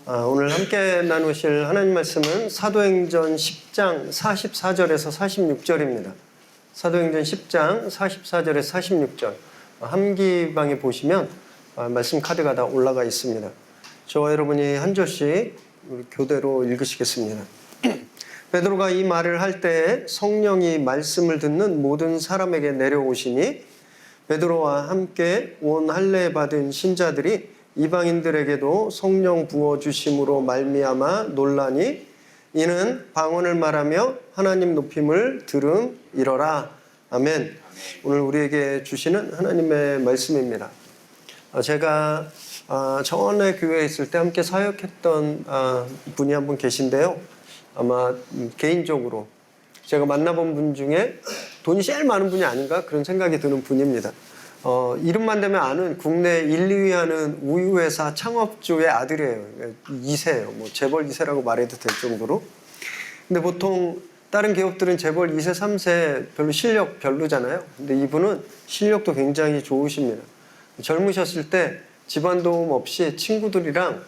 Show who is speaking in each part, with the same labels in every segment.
Speaker 1: 오늘 함께 나누실 하나님 말씀은 사도행전 10장 44절에서 46절입니다. 사도행전 10장 44절에서 46절. 함기방에 보시면 말씀 카드가 다 올라가 있습니다. 저와 여러분이 한 절씩 우리 교대로 읽으시겠습니다. 베드로가 이 말을 할 때에 성령이 말씀을 듣는 모든 사람에게 내려오시니 베드로와 함께 온 할례 받은 신자들이 이방인들에게도 성령 부어주심으로 말미암아 놀라니 이는 방언을 말하며 하나님 높임을 들음이러라. 아멘. 오늘 우리에게 주시는 하나님의 말씀입니다. 제가 전에 교회에 있을 때 함께 사역했던 분이 한 분 계신데요. 아마 개인적으로 제가 만나본 분 중에 돈이 제일 많은 분이 아닌가 그런 생각이 드는 분입니다. 이름만 대면 아는 국내 1, 2위 하는 우유회사 창업주의 아들이에요. 2세예요. 뭐 재벌 2세라고 말해도 될 정도로. 근데 보통 다른 기업들은 재벌 2세, 3세 별로 실력 별로잖아요. 근데 이분은 실력도 굉장히 좋으십니다. 젊으셨을 때 집안 도움 없이 친구들이랑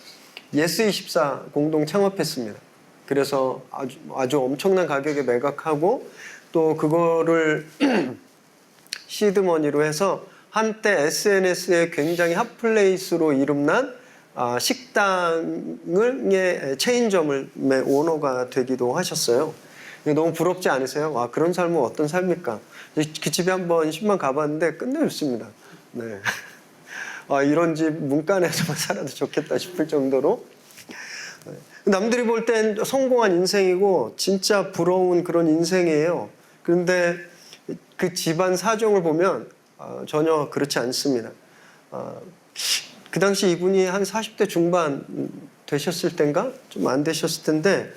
Speaker 1: 예스24 공동 창업했습니다. 그래서 아주 엄청난 가격에 매각하고 또 그거를 시드머니로 해서 한때 SNS에 굉장히 핫플레이스로 이름난 식당의 체인점의 오너가 되기도 하셨어요. 너무 부럽지 않으세요? 와, 그런 삶은 어떤 삶일까? 그 집에 한번 10만 가봤는데 끝내줬습니다. 네. 이런 집 문간에서만 살아도 좋겠다 싶을 정도로. 남들이 볼 땐 성공한 인생이고 진짜 부러운 그런 인생이에요. 그런데 그 집안 사정을 보면 전혀 그렇지 않습니다. 그 당시 이분이 한 40대 중반 되셨을 땐가? 좀 안 되셨을 텐데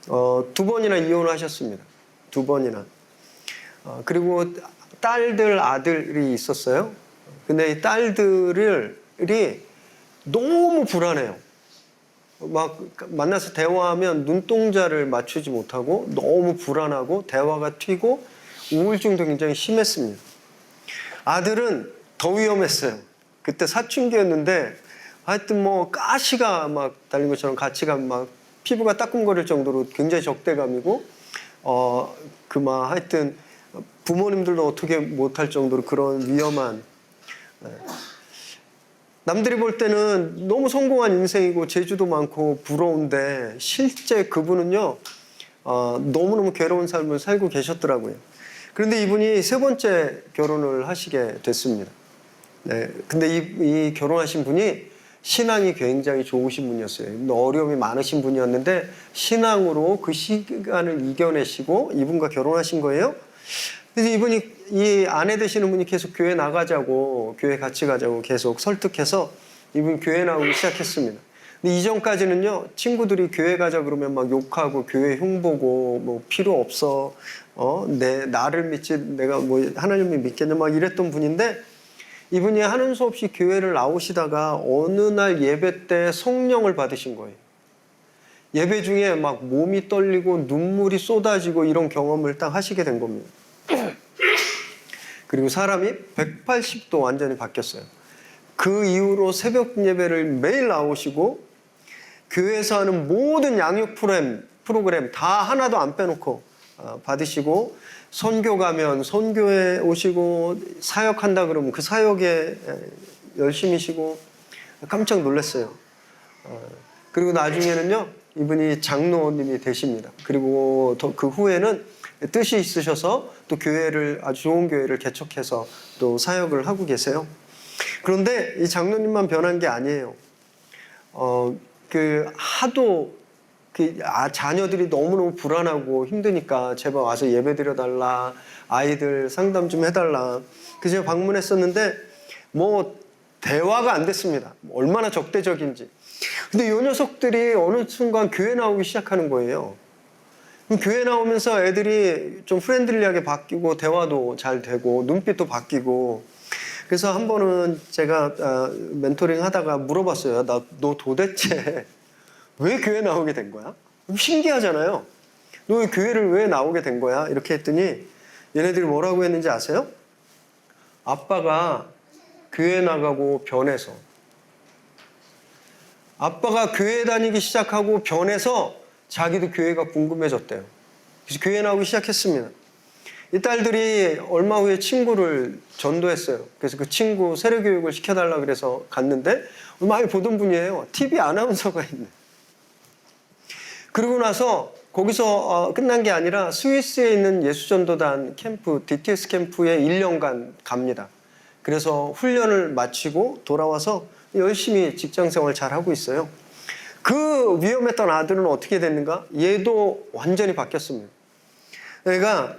Speaker 1: 2번이나 이혼을 하셨습니다. 2번이나. 그리고 딸들, 아들이 있었어요. 근데 이 딸들이 너무 불안해요. 막 만나서 대화하면 눈동자를 맞추지 못하고 너무 불안하고 대화가 튀고 우울증도 굉장히 심했습니다. 아들은 더 위험했어요. 그때 사춘기였는데 하여튼 뭐 가시가 막 달린 것처럼 가치가 막 피부가 따끔거릴 정도로 굉장히 적대감이고 하여튼 부모님들도 어떻게 못할 정도로 그런 위험한 남들이 볼 때는 너무 성공한 인생이고 재주도 많고 부러운데 실제 그분은요 너무너무 괴로운 삶을 살고 계셨더라고요. 그런데 이분이 3번째 결혼을 하시게 됐습니다. 네, 근데 이 결혼하신 분이 신앙이 굉장히 좋으신 분이었어요. 어려움이 많으신 분이었는데 신앙으로 그 시간을 이겨내시고 이분과 결혼하신 거예요. 그래서 이분이 이 아내 되시는 분이 계속 교회 나가자고 교회 같이 가자고 계속 설득해서 이분이 교회 나오기 시작했습니다. 근데 이전까지는요 친구들이 교회 가자 그러면 막 욕하고 교회 흉보고 뭐 필요 없어 나를 믿지 내가 뭐 하나님을 믿겠냐 막 이랬던 분인데 이분이 하는 수 없이 교회를 나오시다가 어느 날 예배 때 성령을 받으신 거예요. 예배 중에 막 몸이 떨리고 눈물이 쏟아지고 이런 경험을 딱 하시게 된 겁니다. 그리고 사람이 180도 완전히 바뀌었어요. 그 이후로 새벽 예배를 매일 나오시고 교회에서 하는 모든 양육 프로그램 다 하나도 안 빼놓고 받으시고 선교 가면 선교에 오시고 사역한다 그러면 그 사역에 열심히시고 깜짝 놀랐어요. 그리고 나중에는요 이분이 장로님이 되십니다. 그리고 그 후에는 뜻이 있으셔서 또 교회를 아주 좋은 교회를 개척해서 또 사역을 하고 계세요. 그런데 이 장로님만 변한 게 아니에요. 하도 자녀들이 너무너무 불안하고 힘드니까 제발 와서 예배 드려달라, 아이들 상담 좀 해달라. 그래서 제가 방문했었는데 뭐 대화가 안 됐습니다. 얼마나 적대적인지. 근데 이 녀석들이 어느 순간 교회 나오기 시작하는 거예요. 교회 나오면서 애들이 좀 프렌들리하게 바뀌고 대화도 잘 되고 눈빛도 바뀌고 그래서 한 번은 제가 멘토링 하다가 물어봤어요. 너 도대체 왜 교회 나오게 된 거야? 신기하잖아요. 너 교회를 왜 나오게 된 거야? 이렇게 했더니 얘네들이 뭐라고 했는지 아세요? 아빠가 교회 나가고 변해서 아빠가 교회 다니기 시작하고 변해서 자기도 교회가 궁금해졌대요. 그래서 교회 나오기 시작했습니다. 이 딸들이 얼마 후에 친구를 전도했어요. 그래서 그 친구 세례교육을 시켜달라 그래서 갔는데 많이 보던 분이에요. TV 아나운서가 있네. 그러고 나서 거기서 끝난 게 아니라 스위스에 있는 예수전도단 캠프, DTS 캠프에 1년간 갑니다. 그래서 훈련을 마치고 돌아와서 열심히 직장생활 잘하고 있어요. 그 위험했던 아들은 어떻게 됐는가? 얘도 완전히 바뀌었습니다. 얘가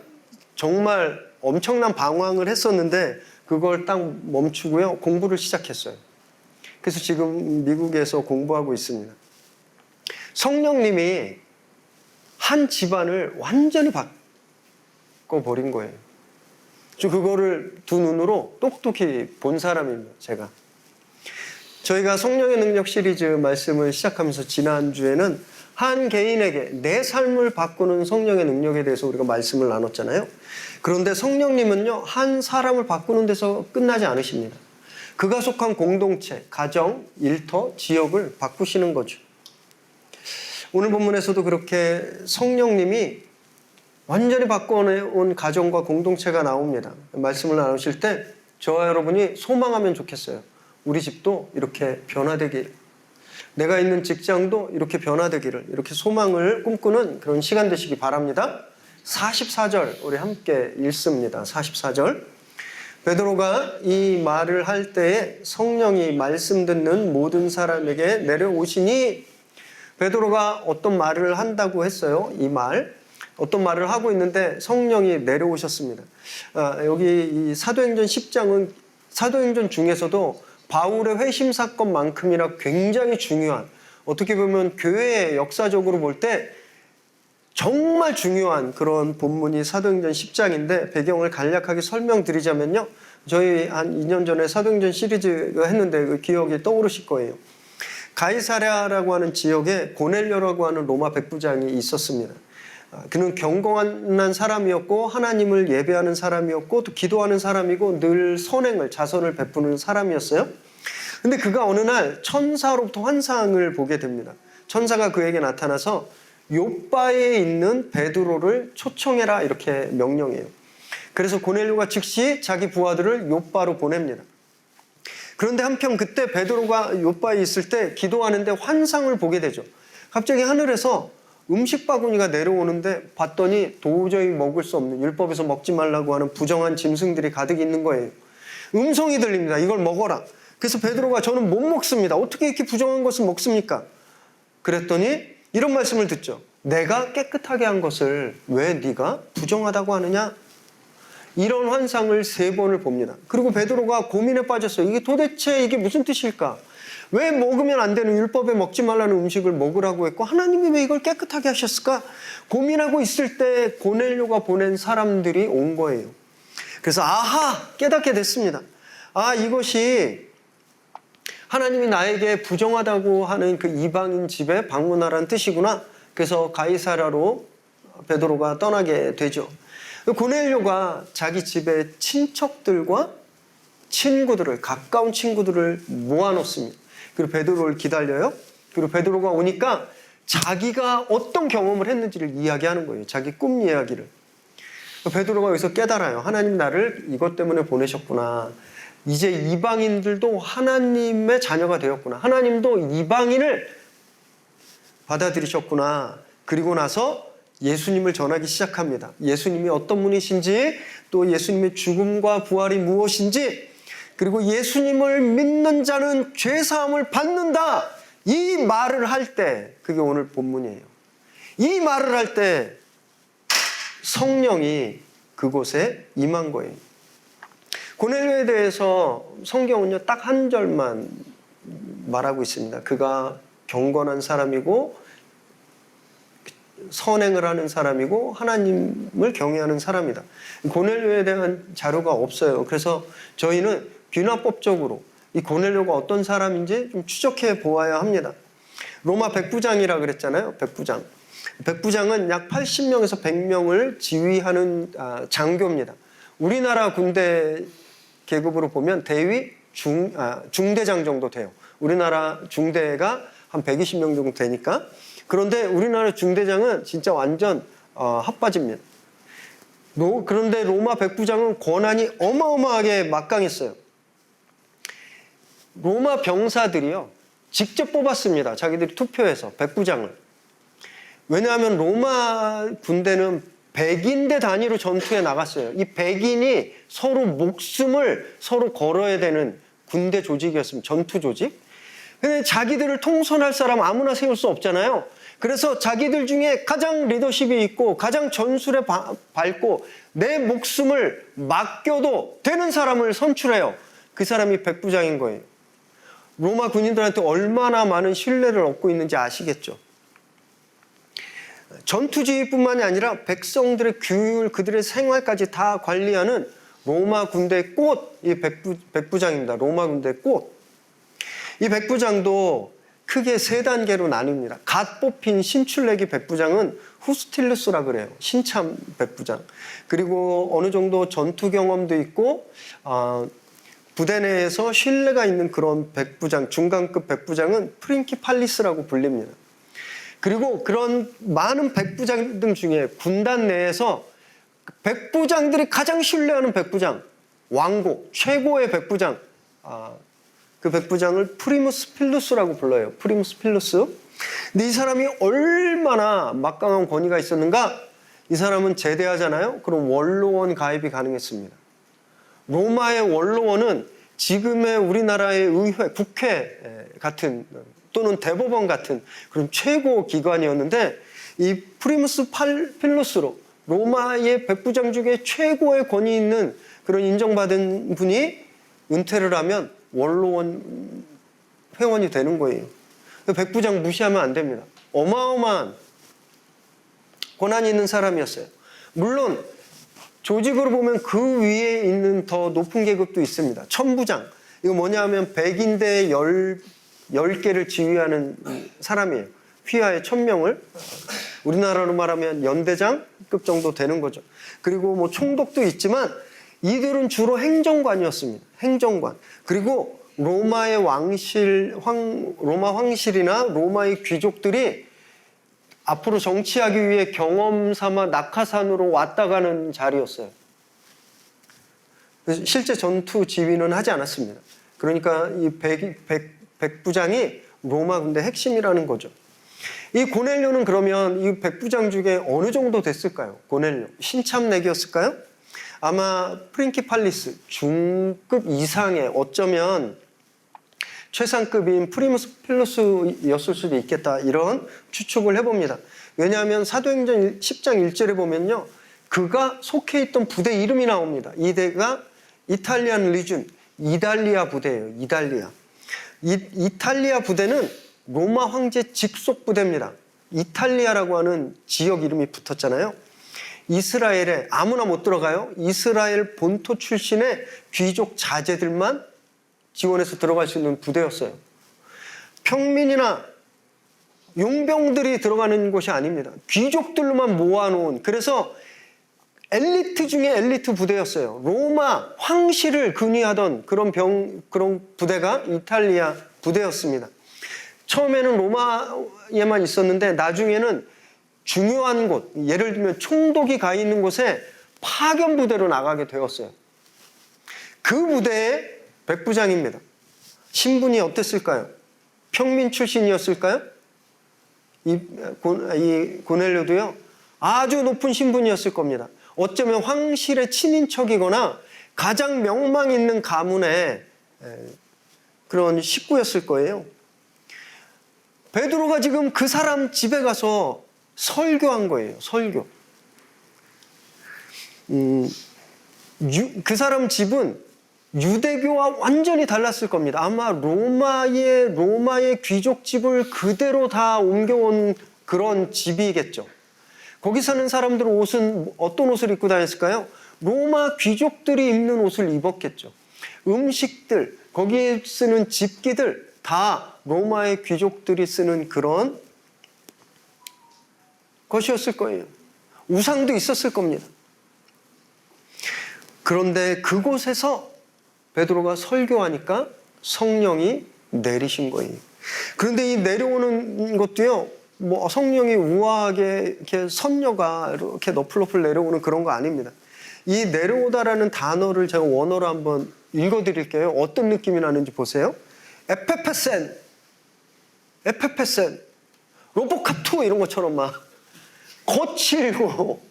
Speaker 1: 정말 엄청난 방황을 했었는데 그걸 딱 멈추고요. 공부를 시작했어요. 그래서 지금 미국에서 공부하고 있습니다. 성령님이 한 집안을 완전히 바꿔버린 거예요. 저 그거를 두 눈으로 똑똑히 본 사람입니다. 제가. 저희가 성령의 능력 시리즈 말씀을 시작하면서 지난주에는 한 개인에게 내 삶을 바꾸는 성령의 능력에 대해서 우리가 말씀을 나눴잖아요. 그런데 성령님은요, 한 사람을 바꾸는 데서 끝나지 않으십니다. 그가 속한 공동체, 가정, 일터, 지역을 바꾸시는 거죠. 오늘 본문에서도 그렇게 성령님이 완전히 바꿔온 가정과 공동체가 나옵니다. 말씀을 나누실 때 저와 여러분이 소망하면 좋겠어요. 우리 집도 이렇게 변화되길, 내가 있는 직장도 이렇게 변화되기를, 이렇게 소망을 꿈꾸는 그런 시간 되시기 바랍니다. 44절 우리 함께 읽습니다. 44절. 베드로가 이 말을 할 때에 성령이 말씀 듣는 모든 사람에게 내려오시니, 베드로가 어떤 말을 한다고 했어요. 이 말. 어떤 말을 하고 있는데 성령이 내려오셨습니다. 여기 이 사도행전 10장은 사도행전 중에서도 바울의 회심 사건만큼이나 굉장히 중요한, 어떻게 보면 교회의 역사적으로 볼 때 정말 중요한 그런 본문이 사도행전 10장인데 배경을 간략하게 설명드리자면요. 저희 한 2년 전에 사도행전 시리즈가 했는데 그 기억이 떠오르실 거예요. 가이사랴라고 하는 지역에 고넬료라고 하는 로마 백부장이 있었습니다. 그는 경건한 사람이었고 하나님을 예배하는 사람이었고 또 기도하는 사람이고 늘 선행을, 자선을 베푸는 사람이었어요. 근데 그가 어느 날 천사로부터 환상을 보게 됩니다. 천사가 그에게 나타나서 욥바에 있는 베드로를 초청해라 이렇게 명령해요. 그래서 고넬료가 즉시 자기 부하들을 욥바로 보냅니다. 그런데 한편 그때 베드로가 욥바에 있을 때 기도하는데 환상을 보게 되죠. 갑자기 하늘에서 음식 바구니가 내려오는데 봤더니 도저히 먹을 수 없는, 율법에서 먹지 말라고 하는 부정한 짐승들이 가득 있는 거예요. 음성이 들립니다. 이걸 먹어라. 그래서 베드로가 저는 못 먹습니다. 어떻게 이렇게 부정한 것을 먹습니까? 그랬더니 이런 말씀을 듣죠. 내가 깨끗하게 한 것을 왜 네가 부정하다고 하느냐? 이런 환상을 3번을 봅니다. 그리고 베드로가 고민에 빠졌어요. 이게 도대체 이게 무슨 뜻일까? 왜 먹으면 안 되는, 율법에 먹지 말라는 음식을 먹으라고 했고 하나님이 왜 이걸 깨끗하게 하셨을까? 고민하고 있을 때 고넬료가 보낸 사람들이 온 거예요. 그래서 아하! 깨닫게 됐습니다. 이것이 하나님이 나에게 부정하다고 하는 그 이방인 집에 방문하라는 뜻이구나. 그래서 가이사랴로 베드로가 떠나게 되죠. 고넬료가 자기 집에 친척들과 친구들을, 가까운 친구들을 모아놓습니다. 그리고 베드로를 기다려요. 그리고 베드로가 오니까 자기가 어떤 경험을 했는지를 이야기하는 거예요. 자기 꿈 이야기를. 베드로가 여기서 깨달아요. 하나님 나를 이것 때문에 보내셨구나. 이제 이방인들도 하나님의 자녀가 되었구나. 하나님도 이방인을 받아들이셨구나. 그리고 나서 예수님을 전하기 시작합니다. 예수님이 어떤 분이신지, 또 예수님의 죽음과 부활이 무엇인지, 그리고 예수님을 믿는 자는 죄사함을 받는다. 이 말을 할 때, 그게 오늘 본문이에요. 이 말을 할 때 성령이 그곳에 임한 거예요. 고넬료에 대해서 성경은요, 딱 한 절만 말하고 있습니다. 그가 경건한 사람이고 선행을 하는 사람이고 하나님을 경외하는 사람이다. 고넬료에 대한 자료가 없어요. 그래서 저희는 귀납법적으로 이 고넬료가 어떤 사람인지 좀 추적해 보아야 합니다. 로마 백부장이라 그랬잖아요. 백부장. 백부장은 약 80명에서 100명을 지휘하는 장교입니다. 우리나라 군대 계급으로 보면 대위, 중대장 정도 돼요. 우리나라 중대가 한 120명 정도 되니까. 그런데 우리나라 중대장은 진짜 완전 핫바지입니다. 그런데 로마 백부장은 권한이 어마어마하게 막강했어요. 로마 병사들이요, 직접 뽑았습니다. 자기들이 투표해서 백부장을. 왜냐하면 로마 군대는 백인대 단위로 전투에 나갔어요. 이 백인이 서로 목숨을 서로 걸어야 되는 군대 조직이었습니다. 전투 조직. 근데 자기들을 통솔할 사람 아무나 세울 수 없잖아요. 그래서 자기들 중에 가장 리더십이 있고 가장 전술에 밝고 내 목숨을 맡겨도 되는 사람을 선출해요. 그 사람이 백부장인 거예요. 로마 군인들한테 얼마나 많은 신뢰를 얻고 있는지 아시겠죠? 전투지휘뿐만이 아니라 백성들의 규율, 그들의 생활까지 다 관리하는 로마 군대의 꽃, 이 백부장입니다. 로마 군대의 꽃. 이 백부장도 크게 세 단계로 나뉩니다. 갓 뽑힌 신출내기 백부장은 후스틸루스라 그래요. 신참 백부장. 그리고 어느 정도 전투 경험도 있고 부대 내에서 신뢰가 있는 그런 백부장, 중간급 백부장은 프린키팔리스라고 불립니다. 그리고 그런 많은 백부장들 중에 군단 내에서 백부장들이 가장 신뢰하는 백부장, 왕고, 최고의 백부장, 그 백부장을 프리무스 필루스라고 불러요. 프리무스 필루스. 근데 이 사람이 얼마나 막강한 권위가 있었는가? 이 사람은 제대하잖아요. 그럼 원로원 가입이 가능했습니다. 로마의 원로원은 지금의 우리나라의 의회, 국회 같은 또는 대법원 같은 그런 최고 기관이었는데, 이 프리무스 필루스로 로마의 백부장 중에 최고의 권위 있는 그런 인정받은 분이 은퇴를 하면 원로원 회원이 되는 거예요. 백부장 무시하면 안 됩니다. 어마어마한 권한이 있는 사람이었어요. 물론 조직으로 보면 그 위에 있는 더 높은 계급도 있습니다. 천부장. 이거 뭐냐 하면 백인대 10개를 지휘하는 사람이에요. 휘하에 1000명을. 우리나라로 말하면 연대장급 정도 되는 거죠. 그리고 뭐 총독도 있지만 이들은 주로 행정관이었습니다. 행정관. 그리고 로마의 로마 황실이나 로마의 귀족들이 앞으로 정치하기 위해 경험 삼아 낙하산으로 왔다 가는 자리였어요. 실제 전투 지휘는 하지 않았습니다. 그러니까 이 백부장이 로마 군대 핵심이라는 거죠. 이 고넬료는 그러면 이 백부장 중에 어느 정도 됐을까요? 고넬료. 신참내기였을까요? 아마 프린키팔리스, 중급 이상의 어쩌면 최상급인 프리무스 필루스였을 수도 있겠다, 이런 추측을 해봅니다. 왜냐하면 사도행전 10장 1절에 보면요, 그가 속해 있던 부대 이름이 나옵니다. 이 대가 이탈리안 리준, 이달리아 부대예요. 이달리아. 이탈리아 부대는 로마 황제 직속 부대입니다. 이탈리아라고 하는 지역 이름이 붙었잖아요. 이스라엘에 아무나 못 들어가요. 이스라엘 본토 출신의 귀족 자제들만 지원해서 들어갈 수 있는 부대였어요. 평민이나 용병들이 들어가는 곳이 아닙니다. 귀족들로만 모아놓은, 그래서 엘리트 중에 엘리트 부대였어요. 로마 황실을 근위하던 그런 부대가 이탈리아 부대였습니다. 처음에는 로마에만 있었는데 나중에는 중요한 곳, 예를 들면 총독이 가 있는 곳에 파견 부대로 나가게 되었어요. 그 부대의 백부장입니다. 신분이 어땠을까요? 평민 출신이었을까요? 이 고넬료도요, 아주 높은 신분이었을 겁니다. 어쩌면 황실의 친인척이거나 가장 명망 있는 가문의 그런 식구였을 거예요. 베드로가 지금 그 사람 집에 가서 설교한 거예요. 설교. 그 사람 집은 유대교와 완전히 달랐을 겁니다. 아마 로마의 귀족 집을 그대로 다 옮겨온 그런 집이겠죠. 거기 사는 사람들은 옷은 어떤 옷을 입고 다녔을까요? 로마 귀족들이 입는 옷을 입었겠죠. 음식들, 거기에 쓰는 집기들 다 로마의 귀족들이 쓰는 그런 것이었을 거예요. 우상도 있었을 겁니다. 그런데 그곳에서 베드로가 설교하니까 성령이 내리신 거예요. 그런데 이 내려오는 것도요, 뭐 성령이 우아하게 이렇게 선녀가 이렇게 너플너플 내려오는 그런 거 아닙니다. 이 내려오다라는 단어를 제가 원어로 한번 읽어드릴게요. 어떤 느낌이 나는지 보세요. 에페페센, 로보캅2 이런 것처럼 막 거칠고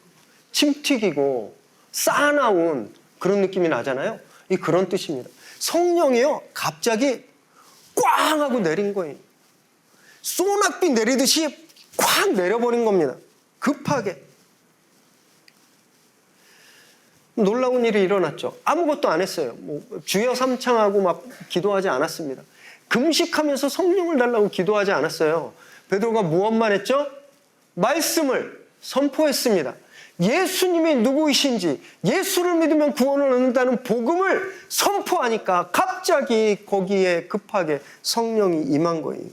Speaker 1: 침 튀기고 싸나운 그런 느낌이 나잖아요. 이 그런 뜻입니다. 성령이요, 갑자기 꽝 하고 내린 거예요. 소낙비 내리듯이 꽉 내려버린 겁니다. 급하게. 놀라운 일이 일어났죠. 아무것도 안 했어요. 뭐 주여 삼창하고 막 기도하지 않았습니다. 금식하면서 성령을 달라고 기도하지 않았어요. 베드로가 무엇만 했죠? 말씀을 선포했습니다. 예수님이 누구이신지, 예수를 믿으면 구원을 얻는다는 복음을 선포하니까 갑자기 거기에 급하게 성령이 임한 거예요.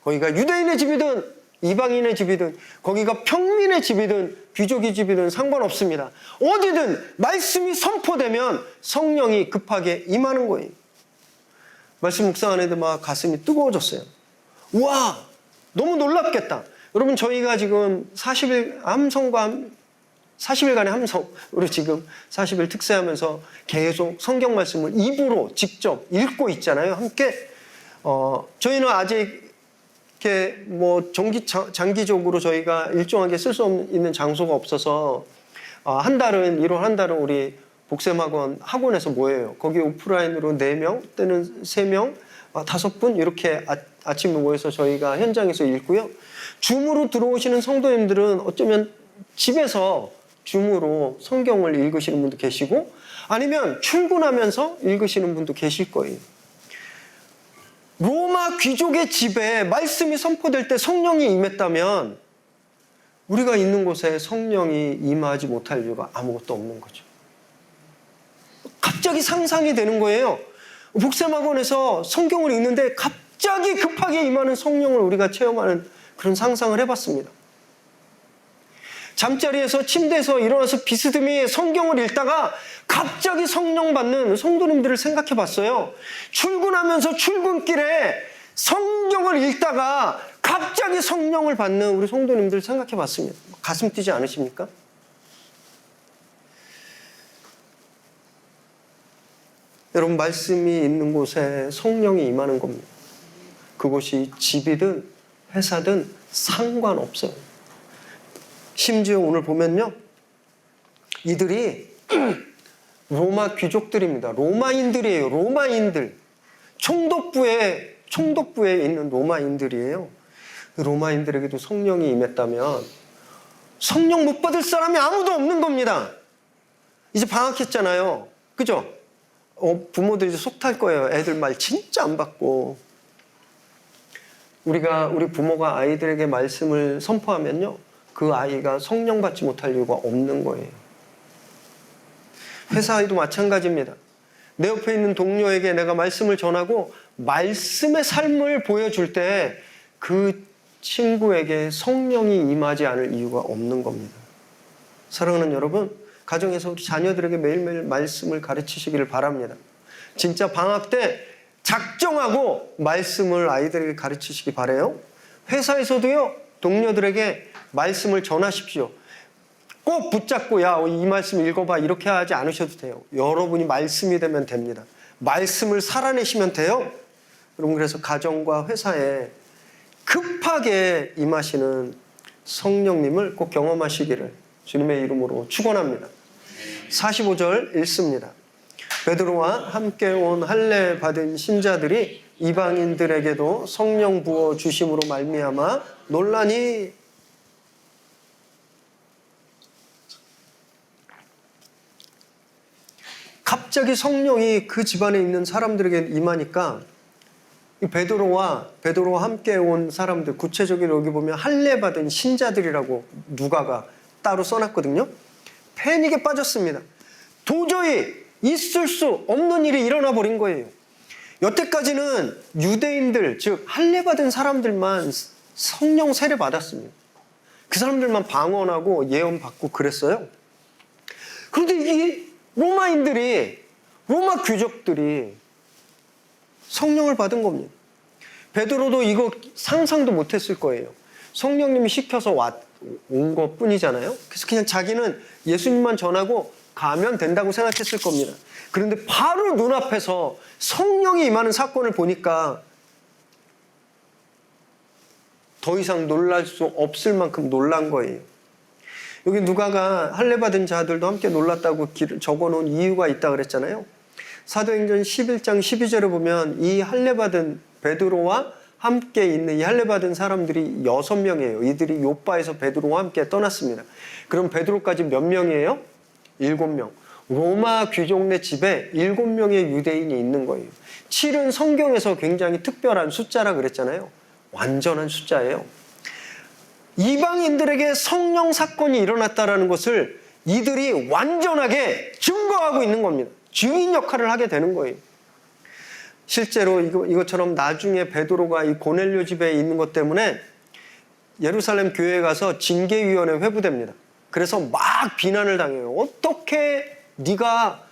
Speaker 1: 거기가 유대인의 집이든 이방인의 집이든, 거기가 평민의 집이든 귀족의 집이든 상관없습니다. 어디든 말씀이 선포되면 성령이 급하게 임하는 거예요. 말씀 묵상하는 애들 막 가슴이 뜨거워졌어요. 우와, 너무 놀랍겠다. 여러분, 저희가 지금 40일 함성과 40일간의 함성, 우리 지금 40일 특세하면서 계속 성경 말씀을 입으로 직접 읽고 있잖아요. 함께. 저희는 아직 이렇게 뭐 장기적으로 저희가 일정하게 쓸 수 있는 장소가 없어서 한 달은 1월 한 달은 우리 복샘학원 학원에서 모여요. 거기 오프라인으로 4명 또는 3명, 5분 이렇게 아침에 모여서 저희가 현장에서 읽고요. 줌으로 들어오시는 성도님들은 어쩌면 집에서 줌으로 성경을 읽으시는 분도 계시고 아니면 출근하면서 읽으시는 분도 계실 거예요. 로마 귀족의 집에 말씀이 선포될 때 성령이 임했다면 우리가 있는 곳에 성령이 임하지 못할 이유가 아무것도 없는 거죠. 갑자기 상상이 되는 거예요. 복샘학원에서 성경을 읽는데 갑자기 급하게 임하는 성령을 우리가 체험하는 그런 상상을 해봤습니다. 잠자리에서 침대에서 일어나서 비스듬히 성경을 읽다가 갑자기 성령 받는 성도님들을 생각해 봤어요. 출근하면서 출근길에 성경을 읽다가 갑자기 성령을 받는 우리 성도님들을 생각해 봤습니다. 가슴 뛰지 않으십니까? 여러분, 말씀이 있는 곳에 성령이 임하는 겁니다. 그곳이 집이든 회사든 상관없어요. 심지어 오늘 보면요, 이들이 로마 귀족들입니다. 로마인들이에요. 로마인들. 총독부에 있는 로마인들이에요. 로마인들에게도 성령이 임했다면 성령 못 받을 사람이 아무도 없는 겁니다. 이제 방학했잖아요. 그죠? 부모들이 속 탈 거예요. 애들 말 진짜 안 받고. 우리 부모가 아이들에게 말씀을 선포하면요, 그 아이가 성령 받지 못할 이유가 없는 거예요. 회사에도 마찬가지입니다. 내 옆에 있는 동료에게 내가 말씀을 전하고 말씀의 삶을 보여줄 때 그 친구에게 성령이 임하지 않을 이유가 없는 겁니다. 사랑하는 여러분, 가정에서 우리 자녀들에게 매일매일 말씀을 가르치시기를 바랍니다. 진짜 방학 때 작정하고 말씀을 아이들에게 가르치시기 바라요. 회사에서도요, 동료들에게 말씀을 전하십시오. 꼭 붙잡고 야, 이 말씀 읽어봐 이렇게 하지 않으셔도 돼요. 여러분이 말씀이 되면 됩니다. 말씀을 살아내시면 돼요. 여러분, 그래서 가정과 회사에 급하게 임하시는 성령님을 꼭 경험하시기를 주님의 이름으로 축원합니다. 45절 읽습니다. 베드로와 함께 온 할례 받은 신자들이 이방인들에게도 성령 부어 주심으로 말미암아 논란이. 갑자기 성령이 그 집안에 있는 사람들에게 임하니까 베드로와 함께 온 사람들, 구체적으로 여기 보면 할례 받은 신자들이라고 누가가 따로 써놨거든요. 패닉에 빠졌습니다. 도저히 있을 수 없는 일이 일어나 버린 거예요. 여태까지는 유대인들, 즉 할례 받은 사람들만 성령 세례 받았습니다. 그 사람들만 방언하고 예언 받고 그랬어요. 그런데 이 로마 귀족들이 성령을 받은 겁니다. 베드로도 이거 상상도 못했을 거예요. 성령님이 시켜서 온 것 뿐이잖아요. 그래서 그냥 자기는 예수님만 전하고 가면 된다고 생각했을 겁니다. 그런데 바로 눈앞에서 성령이 임하는 사건을 보니까 더 이상 놀랄 수 없을 만큼 놀란 거예요. 여기 누가가 할례받은 자들도 함께 놀랐다고 적어놓은 이유가 있다 그랬잖아요. 사도행전 11장 12절에 보면 이 할례받은 베드로와 함께 있는 이 할례받은 사람들이 6명이에요. 이들이 요빠에서 베드로와 함께 떠났습니다. 그럼 베드로까지 몇 명이에요? 7명. 로마 귀족네 집에 7명의 유대인이 있는 거예요. 7은 성경에서 굉장히 특별한 숫자라 그랬잖아요. 완전한 숫자예요. 이방인들에게 성령 사건이 일어났다는 것을 이들이 완전하게 증거하고 있는 겁니다. 증인 역할을 하게 되는 거예요. 실제로 이것처럼 나중에 베드로가 이 고넬료 집에 있는 것 때문에 예루살렘 교회에 가서 징계위원회 회부됩니다. 그래서 막 비난을 당해요. 어떻게 네가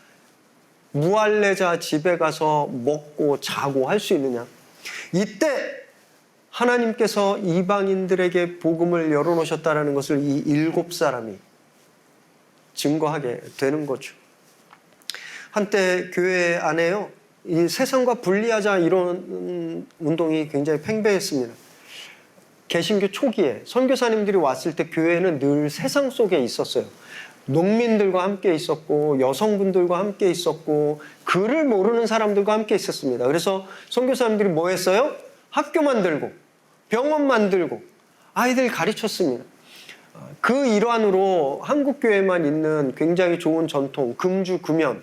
Speaker 1: 무할례자 집에 가서 먹고 자고 할 수 있느냐. 이때 하나님께서 이방인들에게 복음을 열어놓으셨다는 것을 이 7사람이 증거하게 되는 거죠. 한때 교회 안에요, 이 세상과 분리하자 이런 운동이 굉장히 팽배했습니다. 개신교 초기에 선교사님들이 왔을 때 교회는 늘 세상 속에 있었어요. 농민들과 함께 있었고 여성분들과 함께 있었고 글을 모르는 사람들과 함께 있었습니다. 그래서 선교사님들이 뭐 했어요? 학교 만들고 병원 만들고 아이들 가르쳤습니다. 그 일환으로 한국교회만 있는 굉장히 좋은 전통, 금주, 금연.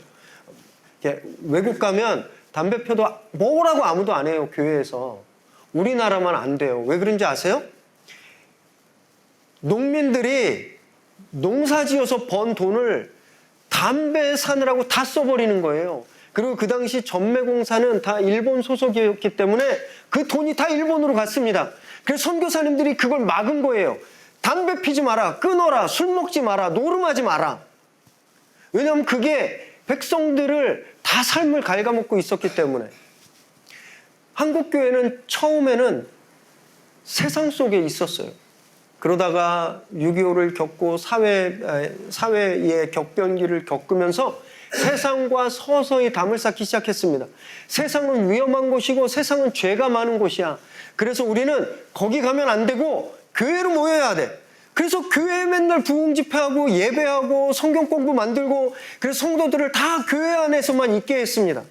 Speaker 1: 외국 가면 담배 펴도 뭐라고 아무도 안 해요, 교회에서. 우리나라만 안 돼요. 왜 그런지 아세요? 농민들이 농사 지어서 번 돈을 담배 사느라고 다 써버리는 거예요. 그리고 그 당시 전매공사는 다 일본 소속이었기 때문에 그 돈이 다 일본으로 갔습니다. 그래서 선교사님들이 그걸 막은 거예요. 담배 피지 마라, 끊어라, 술 먹지 마라, 노름하지 마라. 왜냐하면 그게 백성들을 다 삶을 갉아먹고 있었기 때문에. 한국교회는 처음에는 세상 속에 있었어요. 그러다가 6.25를 겪고 사회의 격변기를 겪으면서 세상과 서서히 담을 쌓기 시작했습니다. 세상은 위험한 곳이고 세상은 죄가 많은 곳이야. 그래서 우리는 거기 가면 안 되고 교회로 모여야 돼. 그래서 교회에 맨날 부흥 집회하고 예배하고 성경 공부 만들고 그래서 성도들을 다 교회 안에서만 있게 했습니다.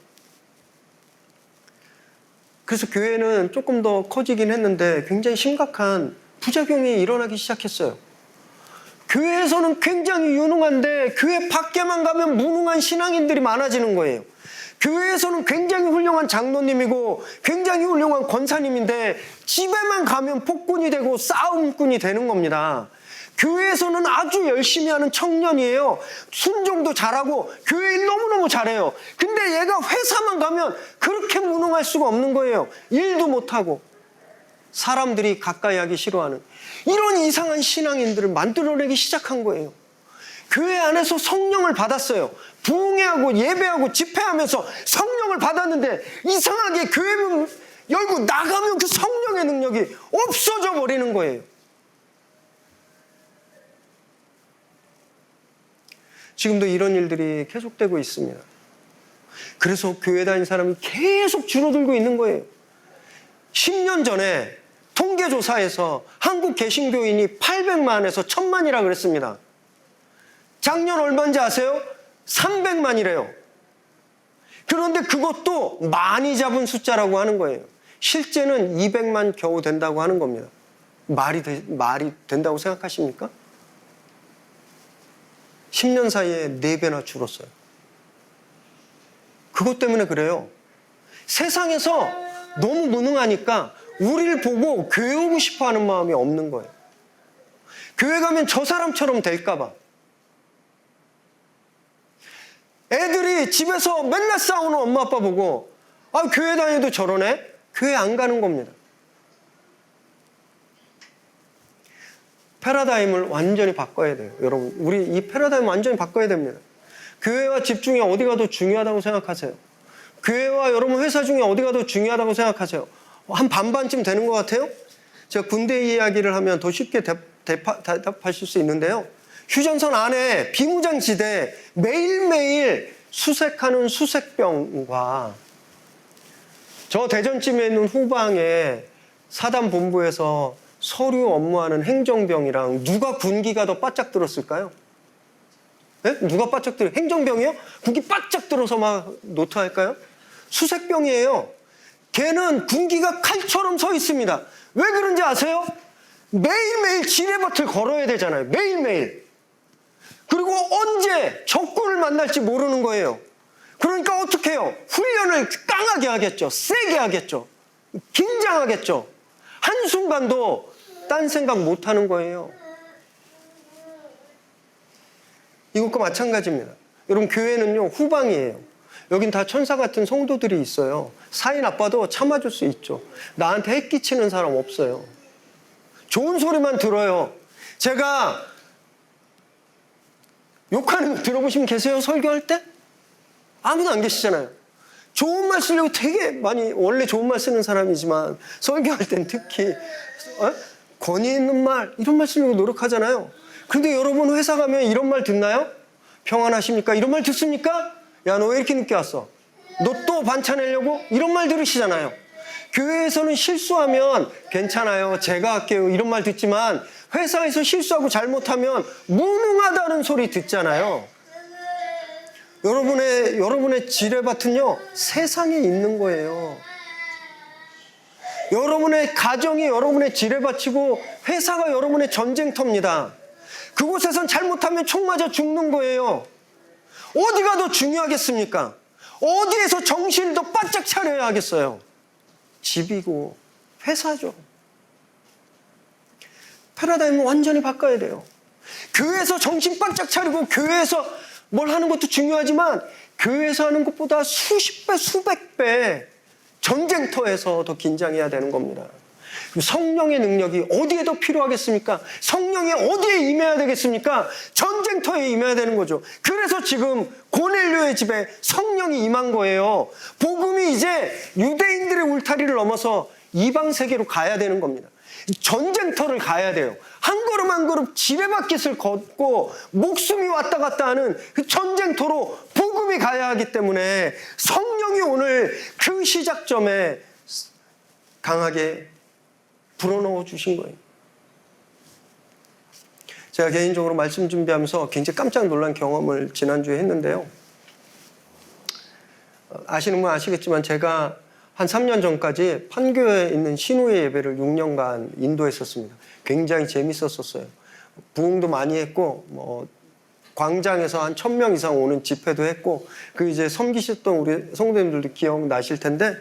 Speaker 1: 그래서 교회는 조금 더 커지긴 했는데 굉장히 심각한 부작용이 일어나기 시작했어요. 교회에서는 굉장히 유능한데 교회 밖에만 가면 무능한 신앙인들이 많아지는 거예요. 교회에서는 굉장히 훌륭한 장로님이고 굉장히 훌륭한 권사님인데 집에만 가면 폭군이 되고 싸움꾼이 되는 겁니다. 교회에서는 아주 열심히 하는 청년이에요. 순종도 잘하고 교회 일 너무너무 잘해요. 근데 얘가 회사만 가면 그렇게 무능할 수가 없는 거예요. 일도 못하고. 사람들이 가까이 하기 싫어하는 이런 이상한 신앙인들을 만들어내기 시작한 거예요. 교회 안에서 성령을 받았어요. 부흥회하고 예배하고 집회하면서 성령을 받았는데 이상하게 교회 문 열고 나가면 그 성령의 능력이 없어져 버리는 거예요. 지금도 이런 일들이 계속되고 있습니다. 그래서 교회 다니는 사람이 계속 줄어들고 있는 거예요. 10년 전에 통계조사에서 한국 개신교인이 800만에서 1000만이라 그랬습니다. 작년 얼마인지 아세요? 300만이래요. 그런데 그것도 많이 잡은 숫자라고 하는 거예요. 실제는 200만 겨우 된다고 하는 겁니다. 말이 된다고 생각하십니까? 10년 사이에 4배나 줄었어요. 그것 때문에 그래요. 세상에서 너무 무능하니까 우리를 보고 교회 오고 싶어 하는 마음이 없는 거예요. 교회 가면 저 사람처럼 될까 봐. 애들이 집에서 맨날 싸우는 엄마 아빠 보고 교회 다녀도 저러네? 교회 안 가는 겁니다. 패러다임을 완전히 바꿔야 돼요. 여러분, 우리 이 패러다임 완전히 바꿔야 됩니다. 교회와 집 중에 어디가 더 중요하다고 생각하세요? 교회와 여러분 회사 중에 어디가 더 중요하다고 생각하세요? 한 반반쯤 되는 것 같아요. 제가 군대 이야기를 하면 더 쉽게 대답하실 수 있는데요. 휴전선 안에 비무장지대 매일매일 수색하는 수색병과 저 대전쯤에 있는 후방에 사단본부에서 서류 업무하는 행정병이랑 누가 군기가 더 바짝 들었을까요? 네? 누가 바짝 들어요? 행정병이요? 군기 바짝 들어서 막 노트할까요? 수색병이에요. 걔는 군기가 칼처럼 서 있습니다. 왜 그런지 아세요? 매일매일 지뢰밭을 걸어야 되잖아요. 매일매일. 그리고 언제 적군을 만날지 모르는 거예요. 그러니까 어떻게 해요? 훈련을 강하게 하겠죠. 세게 하겠죠. 긴장하겠죠. 한순간도 딴 생각 못 하는 거예요. 이것과 마찬가지입니다. 여러분, 교회는요, 후방이에요. 여긴 다 천사 같은 성도들이 있어요. 사이 나빠도 참아줄 수 있죠. 나한테 해 끼치는 사람 없어요. 좋은 소리만 들어요. 제가 욕하는 거 들어보시면 계세요? 설교할 때? 아무도 안 계시잖아요. 좋은 말 쓰려고 되게 많이, 원래 좋은 말 쓰는 사람이지만 설교할 땐 특히 권위 있는 말, 이런 말 쓰려고 노력하잖아요. 근데 여러분 회사 가면 이런 말 듣나요? 평안하십니까? 이런 말 듣습니까? 야, 너 왜 이렇게 늦게 왔어? 너 또 반차 내려고? 이런 말 들으시잖아요. 교회에서는 실수하면 괜찮아요, 제가 할게요, 이런 말 듣지만 회사에서 실수하고 잘못하면 무능하다는 소리 듣잖아요. 여러분의 지뢰밭은요, 세상에 있는 거예요. 여러분의 가정이 여러분의 지뢰밭이고 회사가 여러분의 전쟁터입니다. 그곳에선 잘못하면 총 맞아 죽는 거예요. 어디가 더 중요하겠습니까? 어디에서 정신을 더 바짝 차려야 하겠어요? 집이고 회사죠. 패러다임은 완전히 바꿔야 돼요. 교회에서 정신 바짝 차리고 교회에서 뭘 하는 것도 중요하지만 교회에서 하는 것보다 수십 배, 수백 배 전쟁터에서 더 긴장해야 되는 겁니다. 성령의 능력이 어디에 더 필요하겠습니까? 성령이 어디에 임해야 되겠습니까? 전쟁터에 임해야 되는 거죠. 그래서 지금 고넬료의 집에 성령이 임한 거예요. 복음이 이제 유대인들의 울타리를 넘어서 이방 세계로 가야 되는 겁니다. 전쟁터를 가야 돼요. 한 걸음 한 걸음 지뢰밭깃을 걷고 목숨이 왔다 갔다 하는 그 전쟁터로 복음이 가야 하기 때문에 성령이 오늘 그 시작점에 강하게 불어넣어 주신 거예요. 제가 개인적으로 말씀 준비하면서 굉장히 깜짝 놀란 경험을 지난주에 했는데요. 아시는 분 아시겠지만 제가 한 3년 전까지 판교에 있는 신우회 예배를 6년간 인도했었습니다. 굉장히 재밌었어요. 부흥도 많이 했고, 광장에서 한 1000명 이상 오는 집회도 했고, 그 이제 섬기셨던 우리 성도님들도 기억나실 텐데,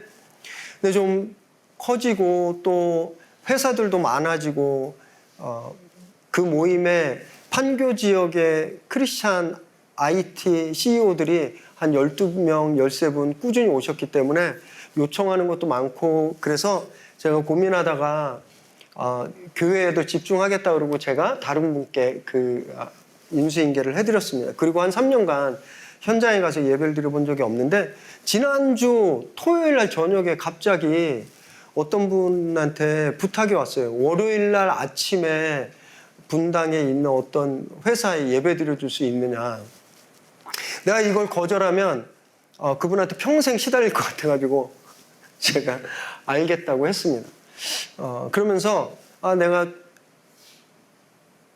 Speaker 1: 근데 좀 커지고 또 회사들도 많아지고, 그 모임에 판교 지역의 크리스찬 IT CEO들이 한 12명, 13분 꾸준히 오셨기 때문에 요청하는 것도 많고, 그래서 제가 고민하다가 교회에도 집중하겠다 그러고 제가 다른 분께 인수인계를 해드렸습니다. 그리고 한 3년간 현장에 가서 예배를 드려본 적이 없는데 지난주 토요일 날 저녁에 갑자기 어떤 분한테 부탁이 왔어요. 월요일 날 아침에 분당에 있는 어떤 회사에 예배 드려줄 수 있느냐. 내가 이걸 거절하면 그분한테 평생 시달릴 것 같아가지고 제가 알겠다고 했습니다. 그러면서 내가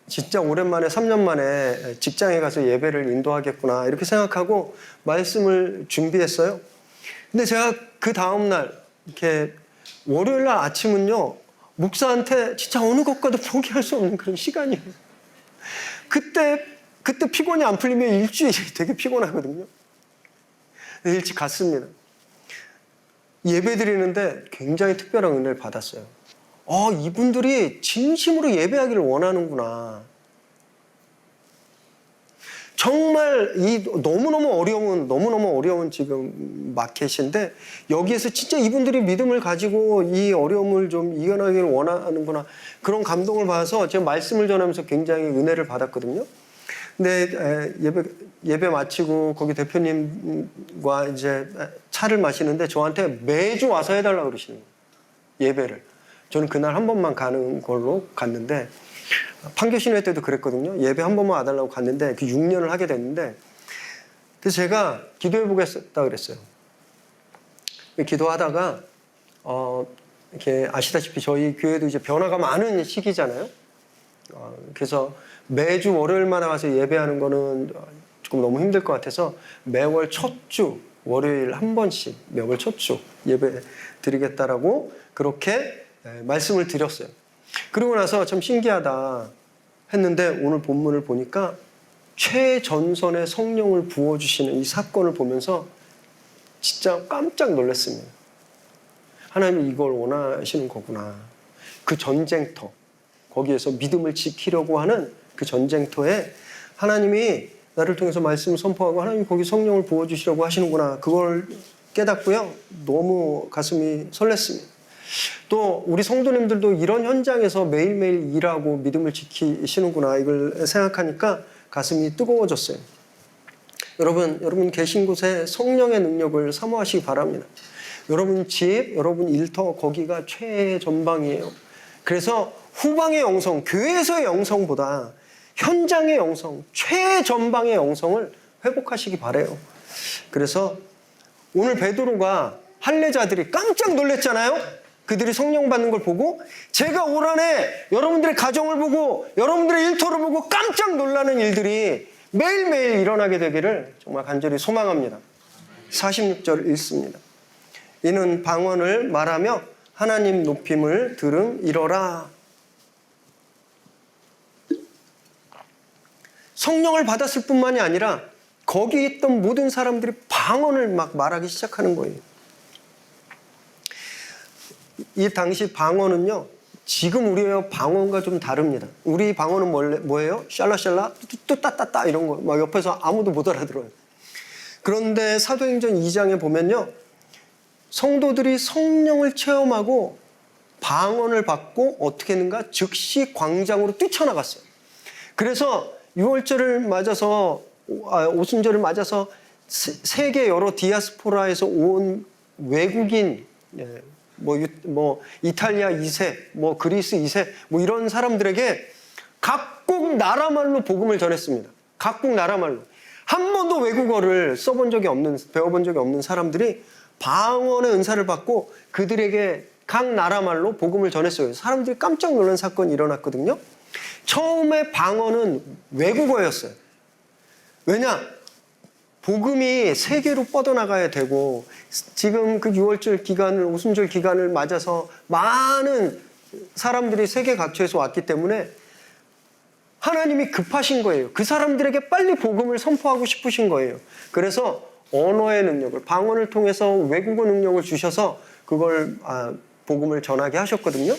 Speaker 1: 진짜 오랜만에 3년 만에 직장에 가서 예배를 인도하겠구나 이렇게 생각하고 말씀을 준비했어요. 근데 제가 그 다음날 이렇게 월요일날 아침은요, 목사한테 진짜 어느 것과도 포기할 수 없는 그런 시간이에요. 그때 피곤이 안 풀리면 일주일이 되게 피곤하거든요. 일찍 갔습니다. 예배 드리는데 굉장히 특별한 은혜를 받았어요. 이분들이 진심으로 예배하기를 원하는구나. 정말 너무너무 어려운 지금 마켓인데 여기에서 진짜 이분들이 믿음을 가지고 이 어려움을 좀 이겨나기를 원하는구나. 그런 감동을 받아서 제가 말씀을 전하면서 굉장히 은혜를 받았거든요. 근데 예배 마치고 거기 대표님과 이제 차를 마시는데 저한테 매주 와서 해달라고 그러시는 거예요. 예배를. 저는 그날 한 번만 가는 걸로 갔는데 판교신회 때도 그랬거든요. 예배 한 번만 와달라고 갔는데 그 6년을 하게 됐는데 그래서 제가 기도해 보겠다 그랬어요. 기도하다가 이렇게 아시다시피 저희 교회도 이제 변화가 많은 시기잖아요. 그래서 매주 월요일마다 와서 예배하는 거는 조금 너무 힘들 것 같아서 매월 첫 주 월요일 한 번씩 매월 첫 주 예배 드리겠다라고 그렇게 말씀을 드렸어요. 그러고 나서 참 신기하다 했는데 오늘 본문을 보니까 최전선의 성령을 부어주시는 이 사건을 보면서 진짜 깜짝 놀랐습니다. 하나님이 이걸 원하시는 거구나. 그 전쟁터, 거기에서 믿음을 지키려고 하는 그 전쟁터에 하나님이 나를 통해서 말씀을 선포하고 하나님이 거기 성령을 부어주시려고 하시는구나. 그걸 깨닫고요. 너무 가슴이 설렜습니다. 또 우리 성도님들도 이런 현장에서 매일매일 일하고 믿음을 지키시는구나. 이걸 생각하니까 가슴이 뜨거워졌어요. 여러분 계신 곳에 성령의 능력을 사모하시기 바랍니다. 여러분 집, 여러분 일터 거기가 최전방이에요. 그래서 후방의 영성, 교회에서의 영성보다 현장의 영성, 최전방의 영성을 회복하시기 바라요. 그래서 오늘 베드로가 할례자들이 깜짝 놀랐잖아요. 그들이 성령 받는 걸 보고 제가 올 한해 여러분들의 가정을 보고 여러분들의 일터를 보고 깜짝 놀라는 일들이 매일매일 일어나게 되기를 정말 간절히 소망합니다. 46절 읽습니다. 이는 방언을 말하며 하나님 높임을 들음 이러라. 성령을 받았을 뿐만이 아니라 거기 있던 모든 사람들이 방언을 막 말하기 시작하는 거예요. 이 당시 방언은요, 지금 우리의 방언과 좀 다릅니다. 우리 방언은 뭐예요? 샬라샬라, 뚜따따따 이런 거 막 옆에서 아무도 못 알아들어요. 그런데 사도행전 2장에 보면요, 성도들이 성령을 체험하고 방언을 받고 어떻게 했는가? 즉시 광장으로 뛰쳐나갔어요. 그래서 6월절을 맞아서 오순절을 맞아서 세계 여러 디아스포라에서 온 외국인, 뭐 이탈리아 2세, 뭐 그리스 2세, 뭐 이런 사람들에게 각국 나라말로 복음을 전했습니다. 각국 나라말로. 한 번도 외국어를 써본 적이 없는, 배워본 적이 없는 사람들이 방언의 은사를 받고 그들에게 각 나라말로 복음을 전했어요. 사람들이 깜짝 놀란 사건이 일어났거든요. 처음에 방언은 외국어였어요. 왜냐? 복음이 세계로 뻗어나가야 되고 지금 그 6월절 기간을 오순절 기간을 맞아서 많은 사람들이 세계 각처에서 왔기 때문에 하나님이 급하신 거예요. 그 사람들에게 빨리 복음을 선포하고 싶으신 거예요. 그래서 언어의 능력을 방언을 통해서 외국어 능력을 주셔서 그걸 복음을 전하게 하셨거든요.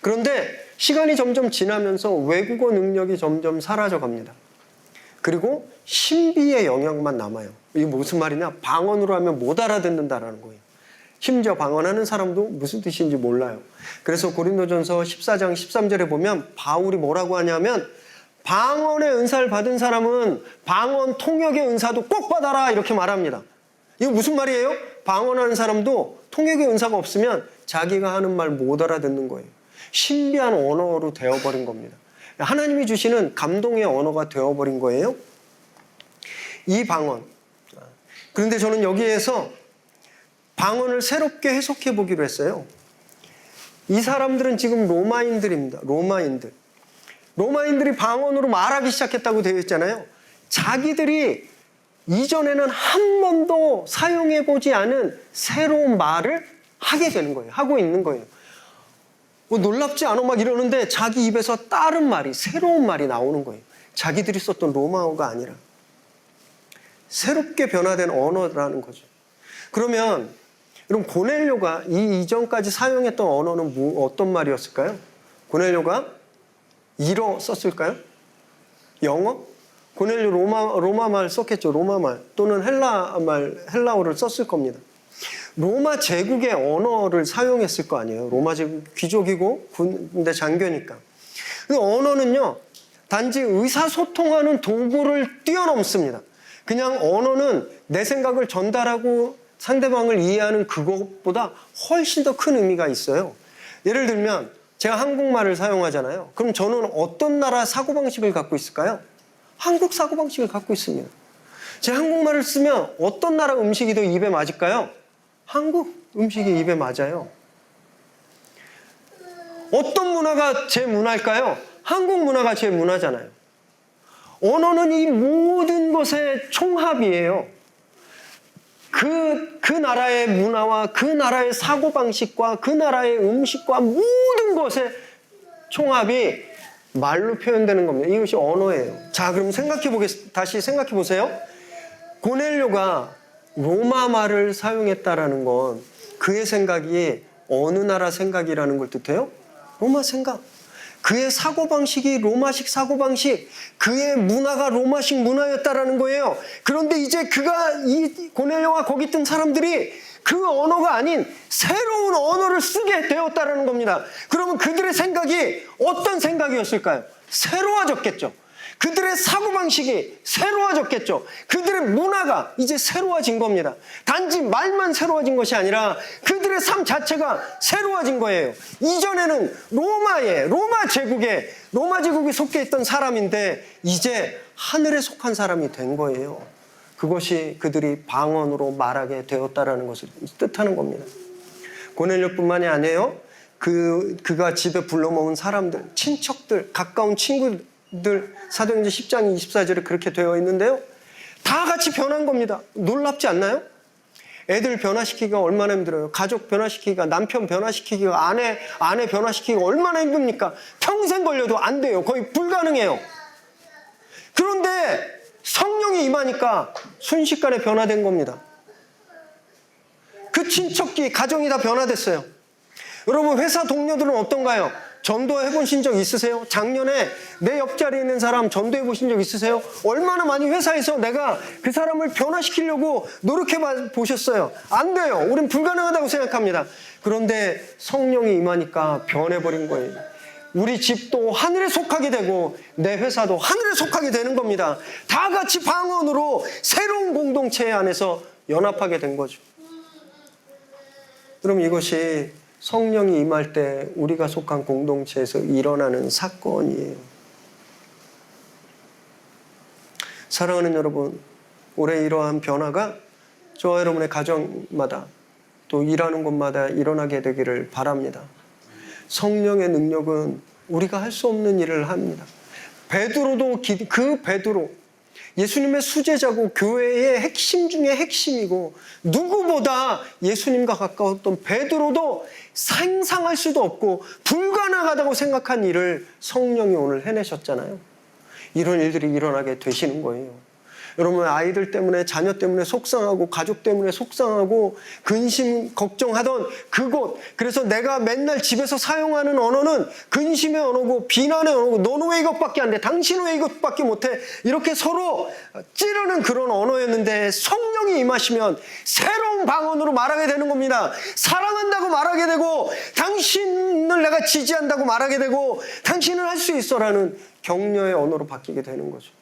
Speaker 1: 그런데 시간이 점점 지나면서 외국어 능력이 점점 사라져 갑니다. 그리고 신비의 영역만 남아요. 이게 무슨 말이냐? 방언으로 하면 못 알아듣는다라는 거예요. 심지어 방언하는 사람도 무슨 뜻인지 몰라요. 그래서 고린도전서 14장 13절에 보면 바울이 뭐라고 하냐면 방언의 은사를 받은 사람은 방언 통역의 은사도 꼭 받아라 이렇게 말합니다. 이거 무슨 말이에요? 방언하는 사람도 통역의 은사가 없으면 자기가 하는 말 못 알아듣는 거예요. 신비한 언어로 되어버린 겁니다. 하나님이 주시는 감동의 언어가 되어버린 거예요. 이 방언. 그런데 저는 여기에서 방언을 새롭게 해석해 보기로 했어요. 이 사람들은 지금 로마인들입니다. 로마인들이 방언으로 말하기 시작했다고 되어 있잖아요. 자기들이 이전에는 한 번도 사용해 보지 않은 새로운 말을 하게 되는 거예요. 하고 있는 거예요. 놀랍지 않아 막 이러는데 자기 입에서 다른 말이, 새로운 말이 나오는 거예요. 자기들이 썼던 로마어가 아니라 새롭게 변화된 언어라는 거죠. 그러면 여러분 고넬료가 이 이전까지 사용했던 언어는 어떤 말이었을까요? 고넬료가 일어 썼을까요? 영어? 고넬료 로마 말 썼겠죠. 로마 말 또는 헬라어를 썼을 겁니다. 로마 제국의 언어를 사용했을 거 아니에요. 로마 제국 귀족이고 군대 장교니까. 근데 언어는요, 단지 의사소통하는 도구를 뛰어넘습니다. 그냥 언어는 내 생각을 전달하고 상대방을 이해하는 그것보다 훨씬 더 큰 의미가 있어요. 예를 들면 제가 한국말을 사용하잖아요. 그럼 저는 어떤 나라 사고방식을 갖고 있을까요? 한국 사고방식을 갖고 있습니다. 제 한국말을 쓰면 어떤 나라 음식이 더 입에 맞을까요? 한국 음식이 입에 맞아요. 어떤 문화가 제 문화일까요? 한국 문화가 제 문화잖아요. 언어는 이 모든 것의 총합이에요. 그 나라의 문화와 그 나라의 사고방식과 그 나라의 음식과 모든 것의 총합이 말로 표현되는 겁니다. 이것이 언어예요. 자, 그럼 다시 생각해 보세요. 고넬료가 로마 말을 사용했다라는 건 그의 생각이 어느 나라 생각이라는 걸 뜻해요? 로마 생각. 그의 사고방식이 로마식 사고방식, 그의 문화가 로마식 문화였다라는 거예요. 그런데 이제 이 고넬료와 거기 있던 사람들이 그 언어가 아닌 새로운 언어를 쓰게 되었다라는 겁니다. 그러면 그들의 생각이 어떤 생각이었을까요? 새로워졌겠죠. 그들의 사고방식이 새로워졌겠죠. 그들의 문화가 이제 새로워진 겁니다. 단지 말만 새로워진 것이 아니라 그들의 삶 자체가 새로워진 거예요. 이전에는 로마 제국에 속해 있던 사람인데 이제 하늘에 속한 사람이 된 거예요. 그것이 그들이 방언으로 말하게 되었다라는 것을 뜻하는 겁니다. 고넬료뿐만이 아니에요. 그가 집에 불러모은 사람들, 친척들, 가까운 친구들, 사도행전 10장 24절에 그렇게 되어 있는데요. 다 같이 변한 겁니다. 놀랍지 않나요? 애들 변화시키기가 얼마나 힘들어요. 가족 변화시키기가, 남편 변화시키기가, 아내 변화시키기가 얼마나 힘듭니까? 평생 걸려도 안 돼요. 거의 불가능해요. 그런데 성령이 임하니까 순식간에 변화된 겁니다. 그 친척기, 가정이 다 변화됐어요. 여러분, 회사 동료들은 어떤가요? 전도해 보신 적 있으세요? 작년에 내 옆자리에 있는 사람 전도해 보신 적 있으세요? 얼마나 많이 회사에서 내가 그 사람을 변화시키려고 노력해 보셨어요? 안 돼요. 우린 불가능하다고 생각합니다. 그런데 성령이 임하니까 변해버린 거예요. 우리 집도 하늘에 속하게 되고 내 회사도 하늘에 속하게 되는 겁니다. 다 같이 방언으로 새로운 공동체 안에서 연합하게 된 거죠. 그럼 이것이 성령이 임할 때 우리가 속한 공동체에서 일어나는 사건이에요. 사랑하는 여러분, 올해 이러한 변화가 저와 여러분의 가정마다 또 일하는 곳마다 일어나게 되기를 바랍니다. 성령의 능력은 우리가 할 수 없는 일을 합니다. 베드로도 베드로, 예수님의 수제자고 교회의 핵심 중에 핵심이고 누구보다 예수님과 가까웠던 베드로도 상상할 수도 없고 불가능하다고 생각한 일을 성령이 오늘 해내셨잖아요. 이런 일들이 일어나게 되시는 거예요. 여러분, 아이들 때문에, 자녀 때문에 속상하고 가족 때문에 속상하고 근심 걱정하던 그곳, 그래서 내가 맨날 집에서 사용하는 언어는 근심의 언어고 비난의 언어고 너는 왜 이것밖에 안 돼? 당신은 왜 이것밖에 못해? 이렇게 서로 찌르는 그런 언어였는데 성령이 임하시면 새로운 방언으로 말하게 되는 겁니다. 사랑한다고 말하게 되고 당신을 내가 지지한다고 말하게 되고 당신은 할 수 있어라는 격려의 언어로 바뀌게 되는 거죠.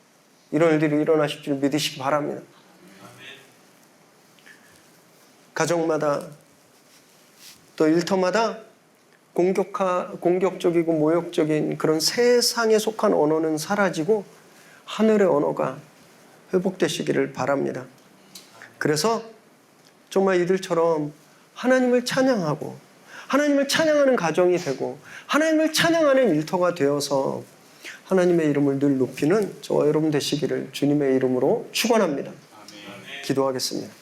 Speaker 1: 이런 일들이 일어나실 줄 믿으시기 바랍니다. 가정마다 또 일터마다 공격적이고 모욕적인 그런 세상에 속한 언어는 사라지고 하늘의 언어가 회복되시기를 바랍니다. 그래서 정말 이들처럼 하나님을 찬양하고 하나님을 찬양하는 가정이 되고 하나님을 찬양하는 일터가 되어서 하나님의 이름을 늘 높이는 저와 여러분 되시기를 주님의 이름으로 축원합니다. 기도하겠습니다.